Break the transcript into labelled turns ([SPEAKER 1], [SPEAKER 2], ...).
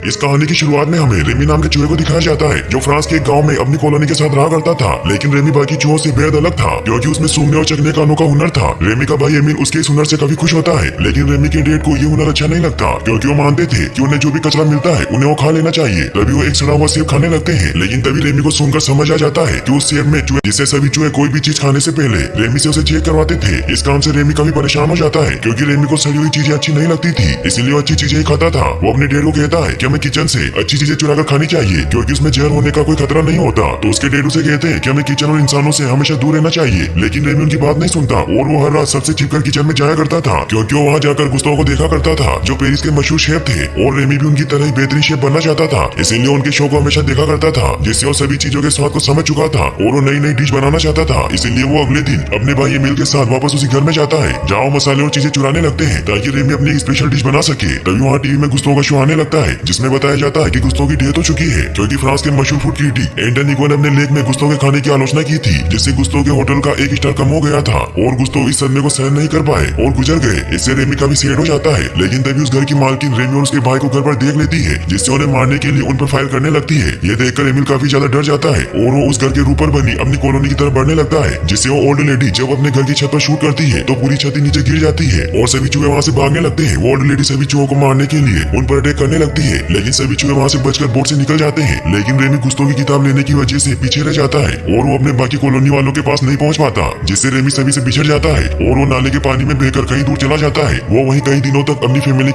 [SPEAKER 1] इस कहानी की शुरुआत में हमें रेमी नाम के चूहे को दिखाया जाता है जो फ्रांस के एक गांव में अपनी कॉलोनी के साथ रहा करता था। लेकिन रेमी बाकी चूहों से बेहद अलग था क्योंकि उसमें सूंघने और चखने का अनोखा हुनर था। रेमी का भाई एमिल उसके इस हुनर से काफी खुश होता है, लेकिन रेमी के डेड को ये हुनर अच्छा नहीं लगता क्योंकि वो मानते थे कि उन्हें जो भी कचरा मिलता है उन्हें वो खा लेना चाहिए। तभी वो एक सड़ा हुआ सेब खाने लगते हैं, लेकिन तभी रेमी को सूंघकर समझ आ जाता है कि उस सेब में चूहे, जिससे सभी चूहे कोई भी चीज खाने से पहले रेमी से उसे चेक करवाते थे। इस काम से रेमी काफी परेशान हो जाता है क्योंकि रेमी को सड़ी हुई चीजें अच्छी नहीं लगती थी, इसीलिए वो अच्छी चीजें ही खाता था। वो अपने डेड को कहता है कि हमें किचन से अच्छी चीजें चुराकर खानी चाहिए क्योंकि उसमें जहर होने का कोई खतरा नहीं होता। तो उसके डेड उसे कहते हैं कि हमें किचन और इंसानों से हमेशा दूर रहना चाहिए, लेकिन रेमी उनकी बात नहीं सुनता और वो हर रात सबसे छिपकर किचन में जाया करता था क्योंकि वो वहाँ जाकर गुस्ताव को देखा करता था जो पेरिस के मशहूर शेफ थे और रेमी भी उनकी तरह ही बेहतरीन शेफ बनना चाहता था। इसीलिए उनके शो को हमेशा देखा करता था, जिससे वो सभी चीजों के स्वाद को समझ चुका था और वो नई नई डिश बनाना चाहता था। इसीलिए वो अगले दिन अपने भाई एमिल के साथ वापस उसी घर में जाता है जहाँ वो मसाले और चीजें चुराने लगते हैं ताकि रेमी अपनी एक स्पेशल डिश बना सके। तभी वहाँ टीवी में गुस्ताव का शो आने लगता है जिसमें बताया जाता है कि गुस्ताव की डेथ हो चुकी है क्योंकि फ्रांस के मशहूर फूड क्रिटिक एंटन निको ने अपने लेख में गुस्ताव के खाने की आलोचना की थी, जिससे गुस्ताव के होटल का 1 स्टार कम हो गया था और गुस्ताव इस सदमे को सहन नहीं कर पाए और गुजर गए। इससे रेमी काफी सैड हो जाता है, लेकिन तभी उस घर की मालकिन रेमी और उसके भाई को घर पर देख लेती है, जिससे उन्हें मारने के लिए उन पर फायर करने लगती है। ये देखकर एमिल काफी ज्यादा डर जाता है और वो उस घर के ऊपर बनी अपनी कॉलोनी की तरफ बढ़ने लगता है, जिससे वो ओल्ड लेडी जब अपने घर की छत पर शूट करती है तो पूरी छत नीचे गिर जाती है और सभी चूहे वहाँ से भागने लगते हैं। वो ओल्ड लेडी सभी चूहों को मारने के लिए उन पर अटैक करने लगती है, लेकिन सभी चूहे वहाँ से बचकर बोट से निकल जाते हैं। लेकिन रेमी गुस्ताव की किताब लेने की वजह से पीछे रह जाता है और वो अपने बाकी कॉलोनी वालों के पास नहीं पहुँच पाता, जिससे रेमी सभी से बिछड़ जाता है और वो नाले के पानी में बहकर कहीं दूर चला जाता है। वो वहीं कई दिनों तक अपनी फैमिली